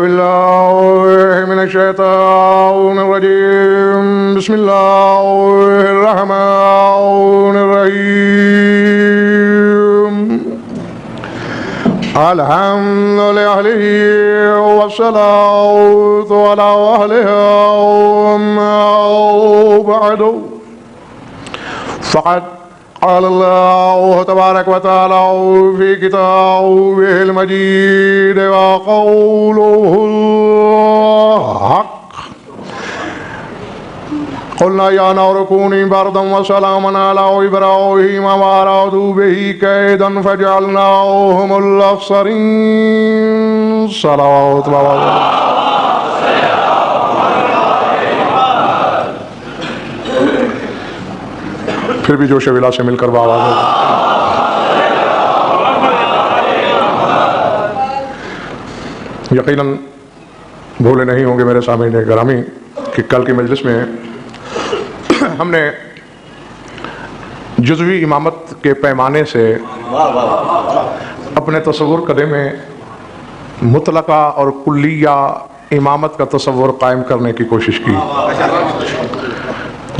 बिल्लाहि मिनश्शैतानिर्रजीम बिस्मिल्लाहिर्रहमानिर्रहीम अल्हम्दुलिल्लाहि वस्सलातु अला अहलिहा अम्मा बअदु फ़क़द अल्लाह तबारक व तआला फी किताबिहिल मजीद व क़ौलुहुल हक़ क़ुलना या नारु कूनी बरदन व सलामन अला इब्राहीम व अरादू बिही कैदन फजअलनाहुमुल अख़्सरीन। सलावत फिर भी जोश विला से मिलकर आवाज हो। यकीनन भूले नहीं होंगे मेरे सामने ग्रामी कि कल की मजलिस में हमने जुज़वी इमामत के पैमाने से अपने तसव्वुर कदे में मुतलका और कुल्लिया इमामत का तसव्वुर कायम करने की कोशिश की।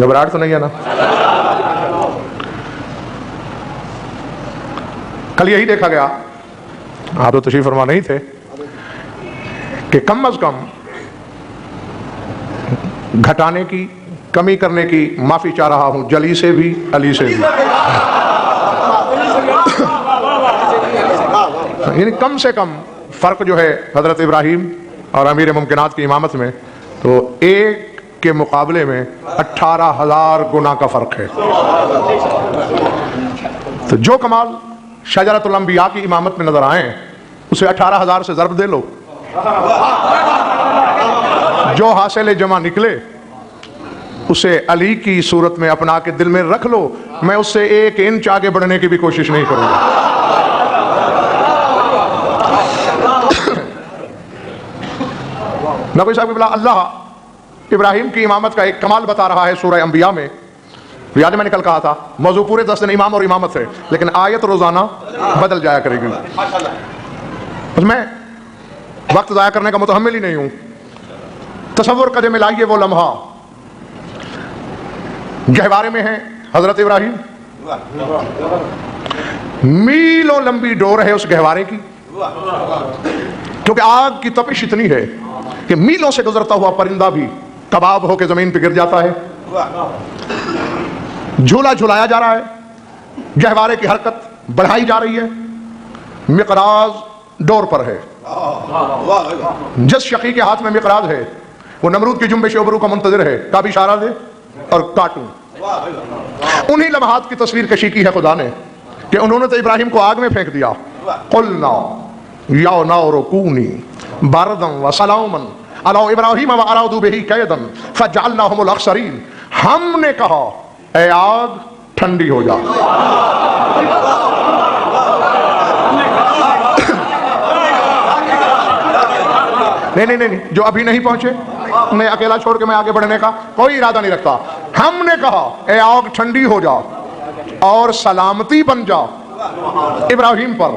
घबराहट तो नहीं है ना? कल यही देखा गया, आप तो तशरीफ फरमा नहीं थे, कि कम अज कम घटाने की, कमी करने की माफी चाह रहा हूं, जली से भी अली से भी। यानी कम से कम फर्क जो है हजरत इब्राहीम और अमीर मुमकिनात की इमामत में, तो एक के मुकाबले में 18,000 गुना का फर्क है। तो जो कमाल शजरतुल अंबिया की इमामत में नजर आए उसे 18,000 से ज़र्ब दे लो, जो हासिल जमा निकले उसे अली की सूरत में अपना के दिल में रख लो। मैं उससे 1 इंच आगे बढ़ने की भी कोशिश नहीं करूंगा। नबी साहब बिला अल्लाह इब्राहिम की इमामत का एक कमाल बता रहा है सूरह अंबिया में। याद मैंने कल कहा था मौजू पूरे 10 दिन इमाम और इमामत है, लेकिन आयत रोजाना बदल जाया करेगी। उसमें वक्त जाया करने का मुतहम्मिल ही नहीं हूं। तसव्वुर कदे में लाइए वो लम्हा, गहवारे में है हजरत इब्राहिम, मीलों लंबी डोर है उस गहवारे की, क्योंकि आग की तपिश इतनी है कि मीलों से गुजरता हुआ परिंदा भी कबाब होकर जमीन पर गिर जाता है। झूला झुलाया जा रहा है, गहवारे की हरकत बढ़ाई जा रही है, मिकराज डोर पर है। जिस शकी के हाथ में मिकराज है वो नमरूद की जुम्बिश उबरू का मुंतजिर है, का भी इशारा दे और काटूं। उन्हीं लम्हात की तस्वीर कशी की है खुदा ने कि उन्होंने तो इब्राहिम को आग में फेंक दिया। कुलना या नारो कूनी बरदन व सलामन अला इब्राहीम व अरादू बिही कैदन फजअलनाहुमुल अख़्सरीन। हमने कहा ऐ आग ठंडी हो जा। नहीं, जो अभी नहीं पहुंचे उन्हें अकेला छोड़ के मैं आगे बढ़ने का कोई इरादा नहीं रखता। हमने कहा ऐ आग ठंडी हो जा और सलामती बन जा इब्राहिम पर।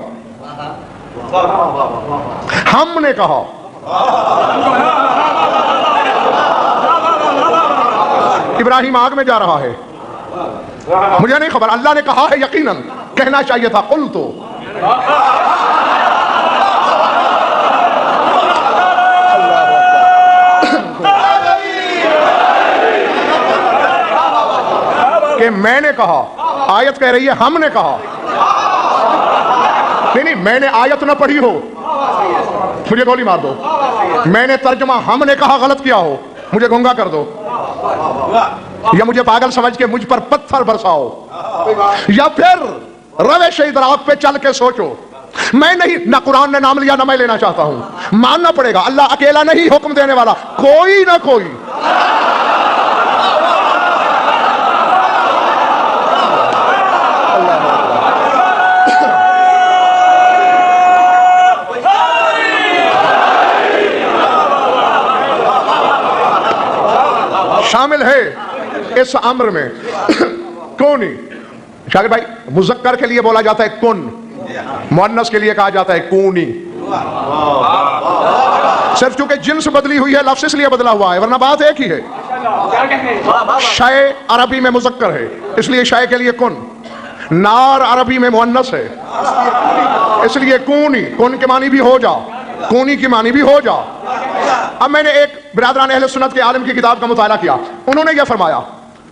हमने कहा इब्राहिम आग में जा रहा है, मुझे नहीं खबर, अल्लाह ने कहा है, यकीनन कहना चाहिए था कुल तो। कि मैंने कहा, आयत कह रही है हमने कहा। नहीं, मैंने आयत ना पढ़ी हो मुझे गोली मार दो। मैंने तर्जमा हमने कहा गलत किया हो मुझे गूंगा कर दो, या मुझे पागल समझ के मुझ पर पत्थर बरसाओ, या फिर रवे शहीद रात पे चल के सोचो। मैं नहीं, ना कुरान ने नाम लिया ना मैं लेना चाहता हूं। मानना पड़ेगा अल्लाह अकेला नहीं हुक्म देने वाला, कोई ना कोई शामिल है इस अम्र में। कौन ही शागिर भाई, मुज़क्कर के लिए बोला जाता है कुन, मुअन्नस के लिए कहा जाता है कूनी। सिर्फ चूंकि जिन्स बदली हुई है, लफ्ज़ इसलिए बदला हुआ है, वरना बात एक ही है। शय अरबी में मुज़क्कर है, इसलिए शय के लिए कुन। नार अरबी में मुअन्नस है, इसलिए कूनी, कुन के मानी भी हो जा, कूनी की मानी भी हो जा। अब मैंने एक बिरादरान अहले सुन्नत के आलिम की किताब का मुताला किया, उन्होंने यह फरमाया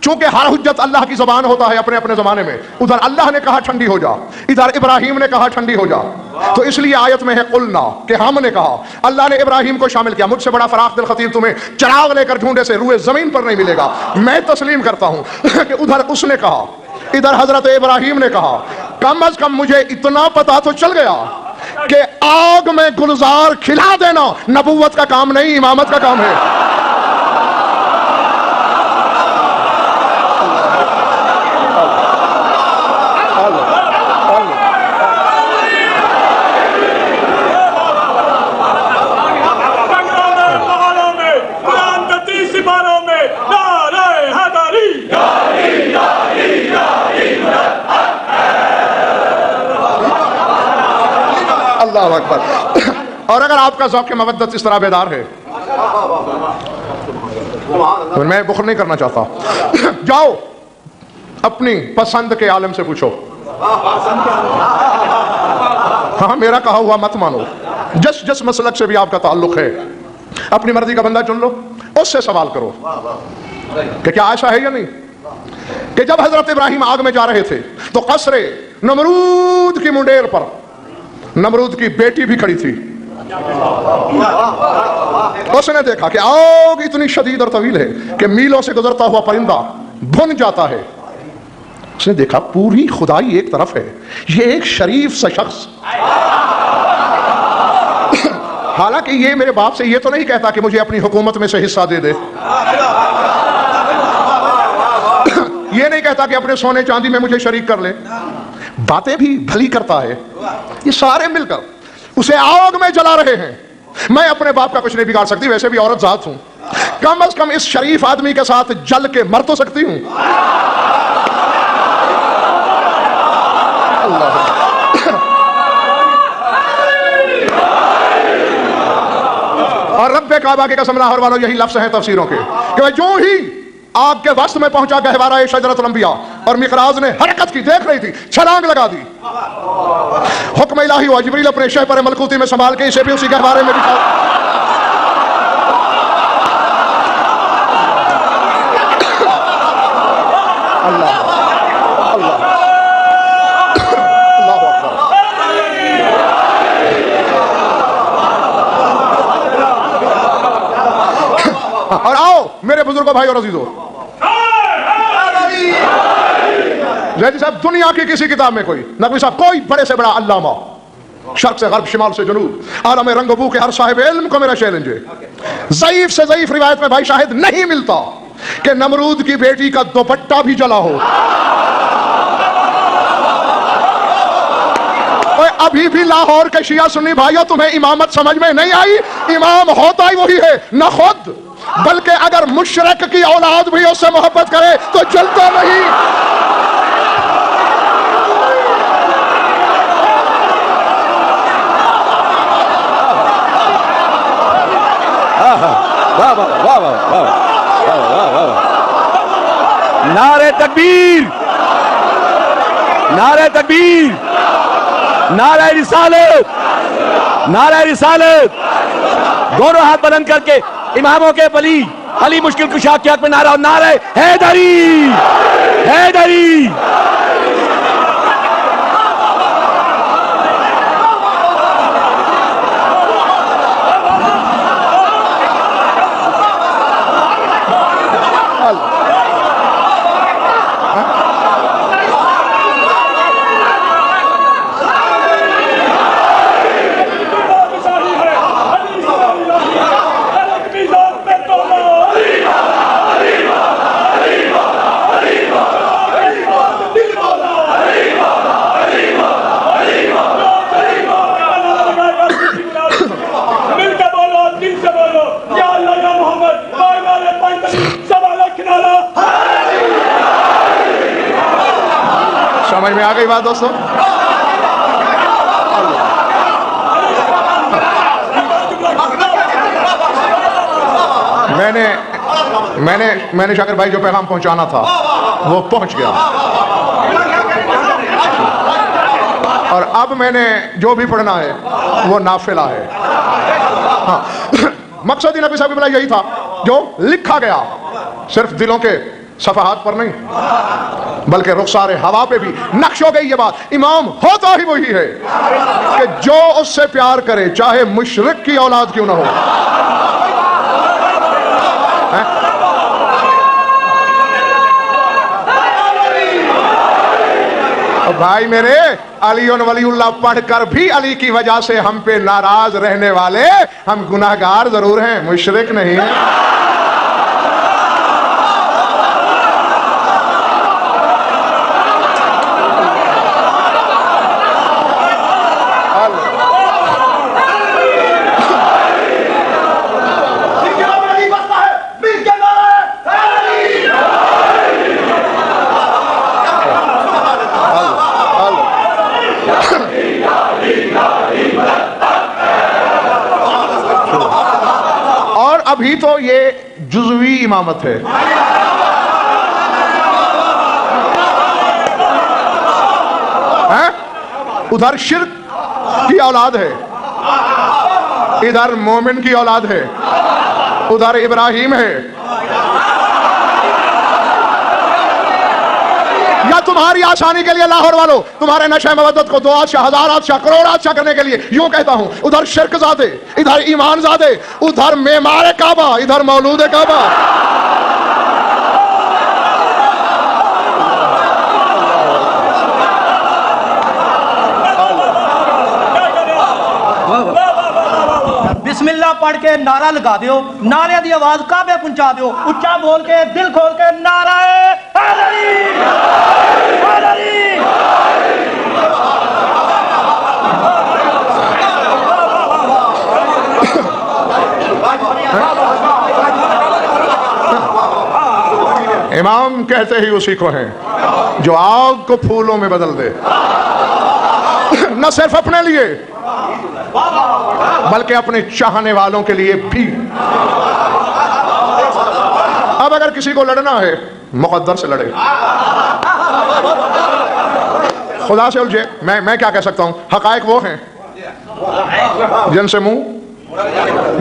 चूंकि हर हुज्जत अल्लाह की ज़बान होता है अपने अपने ज़माने में, उधर अल्लाह ने कहा ठंडी हो जा, इधर इब्राहिम ने कहा ठंडी हो जा, तो इसलिए आयत में है कुलना कि हमने कहा। अल्लाह ने इब्राहिम को शामिल किया। मुझसे बड़ा फराख दिल खतीब तुम्हें चिराग लेकर ढूंढे से रुए ज़मीन पर नहीं मिलेगा। मैं तस्लीम करता हूँ कि उधर उसने कहा, इधर हजरत इब्राहिम ने कहा। कम अज कम मुझे इतना पता तो चल गया कि आग में गुलजार खिला देना नबूवत का काम नहीं, इमामत का काम है। अल्लाह अकबर। और अगर आपका ज़ौक़ मवद्दत इस तरह बेदार है तो मैं बुखल नहीं करना चाहता, जाओ अपनी पसंद के आलम से पूछो। हाँ, मेरा कहा हुआ मत मानो। जिस जिस मसलक से भी आपका ताल्लुक है, अपनी मर्जी का बंदा चुन लो, उससे सवाल करो कि क्या ऐसा है या नहीं कि जब हजरत इब्राहिम आग में जा रहे थे तो कसरे नमरूद की मुंडेर पर नमरूद की बेटी भी खड़ी थी। उसने देखा कि आग इतनी शदीद और तवील है कि मीलों से गुजरता हुआ परिंदा भुन जाता है। उसने देखा पूरी खुदाई एक तरफ है, ये एक शरीफ सा शख्स। हालांकि ये मेरे बाप से ये तो नहीं कहता कि मुझे अपनी हुकूमत में से हिस्सा दे दे, ये नहीं कहता कि अपने सोने चांदी में मुझे शरीक कर ले, बातें भी भली करता है। ये सारे मिलकर उसे आग में जला रहे हैं। मैं अपने बाप का कुछ नहीं बिगाड़ सकती, वैसे भी औरत जात हूं, कम अज कम इस शरीफ आदमी के साथ जल के मर तो सकती हूं। और रब्बे काबा के कसम लाहौर वालों, यही लफ्ज़ हैं तफसीरों के कि वह जो ही आग के वस्त में पहुंचा गहवारा शजरतुल अंबिया और मिकराज ने हरकत की, देख रही थी, छलांग लगा दी। हुक्म इलाही हुआ, जिब्रील अपने शह पर मलकूती में संभाल के इसे भी उसी गहवारे में बिठा। अल्लाह अल्लाह अल्लाहु अकबर। और आओ मेरे बुजुर्गों, भाई और अजीजों, जैदी साहब दुनिया की किसी किताब में कोई नकवी साहब, कोई बड़े से बड़ा अल्लामा, शर्क से गर्ब, शिमाल से जनूब, आलम रंगबू के हर साहिब इल्म को मेरा चैलेंज है, ज़ईफ से ज़ईफ रिवायत में भाई शाहिद नहीं मिलता कि नमरूद की बेटी का दुपट्टा भी जला हो। अभी भी लाहौर के शिया सुन्नी भाइयों, तुम्हें इमामत समझ में नहीं आई? इमाम होता ही वही है, न खुद बल्कि अगर मुशरक की औलाद भी उससे मोहब्बत करे तो जलता नहीं। नारे तकबीर, नारे तकबीर, नारे रिसालत, नारे रिसालत। दोनों हाथ बुलंद करके इमामों के वली अली मुश्किल कुशा के हक में नारा, नारे हैदरी, हैदरी। समझ में आ गई बात दोस्तों? मैंने शाकिर भाई जो पैगाम पहुंचाना था वो पहुंच गया, और अब मैंने जो भी पढ़ना है वो नाफिला है। हाँ, मकसद ही नबी साहब की यही था जो लिखा गया, सिर्फ दिलों के सफाहात पर नहीं बल्कि रुखसारे हवा पे भी नक्श हो गई। ये बात इमाम होता ही वही है कि जो उससे प्यार करे चाहे मुशरिक की औलाद क्यों ना हो। भाई मेरे, अली और वलीउल्लाह पढ़कर भी अली की वजह से हम पे नाराज रहने वाले हम गुनाहगार जरूर हैं, मुशरिक नहीं है। अभी तो ये जुज़वी इमामत है, उधर शिर्क की औलाद है, इधर मोमिन की औलाद है, उधर इब्राहिम है। या तुम्हारी आसानी के लिए लाहौर वालों, तुम्हारे नशे मवद्दत को 2 आदशाह, 1000 आदशाह, करोड़ आदशाह करने के लिए यूं कहता हूं, उधर शिर्क ज़ादे, इधर ईमान ज़ादे, उधर मेमार काबा, इधर मौलूद काबा। बिस्मिल्लाह पढ़ के नारा लगा दियो, नारे की आवाज काबे पहुंचा दियो, उच्चा बोल के दिल खोल के नारा इमाम कहते ही उसी को हैं जो आग को फूलों में बदल दे, न सिर्फ अपने लिए बल्कि अपने चाहने वालों के लिए भी। अब अगर किसी को लड़ना है मुकद्दर से लड़े, खुदा से उलझे। मैं क्या कह सकता हूं, हकायक वो हैं जिनसे मुंह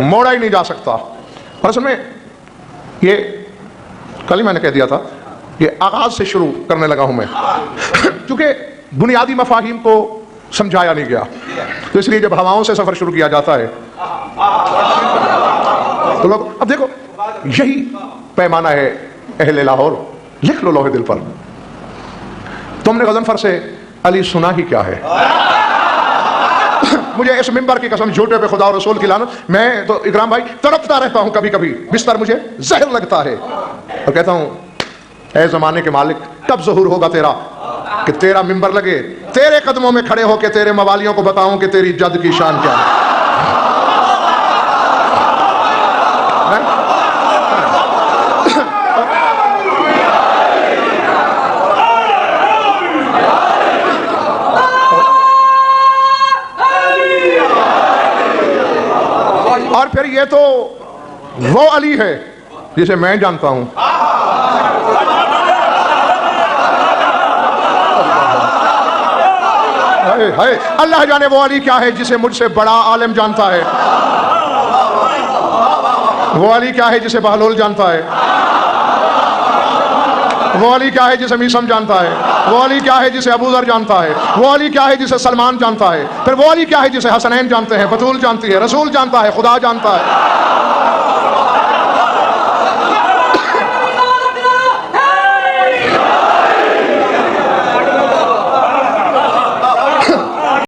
मोड़ा ही नहीं जा सकता। और असल में ये कल ही मैंने कह दिया था, ये आगाज से शुरू करने लगा हूं मैं क्योंकि बुनियादी मफाहिम को समझाया नहीं गया, तो इसलिए जब हवाओं से सफर शुरू किया जाता है तो लोग, अब देखो यही पैमाना है अहले लाहौर, लिख लो लोहे दिल पर, तुमने गज़नफर से अली सुना ही क्या है। मुझे इस मिंबर की कसम, झूठे पे खुदा और रसूल की लानत, मैं तो इकराम भाई तड़पता रहता हूं, कभी कभी बिस्तर मुझे जहर लगता है और कहता हूं ऐ ज़माने के मालिक, कब ज़हूर होगा तेरा कि तेरा मिंबर लगे, तेरे कदमों में खड़े होकर तेरे मवालियों को बताऊं कि तेरी जद की शान क्या है। और फिर ये तो वो अली है जिसे मैं जानता हूं। हाय अल्लाह जाने वो अली क्या है जिसे मुझसे बड़ा आलिम जानता है, वो अली क्या है जिसे बहलोल जानता है, वो अली क्या है जिसे मीसम जानता है, वो अली क्या है जिसे अबू ज़र जानता है, वो अली क्या है जिसे सलमान जानता है, फिर वो अली क्या है जिसे हसनैन जानते हैं, बतूल जानती है, रसूल जानता है, खुदा जानता है।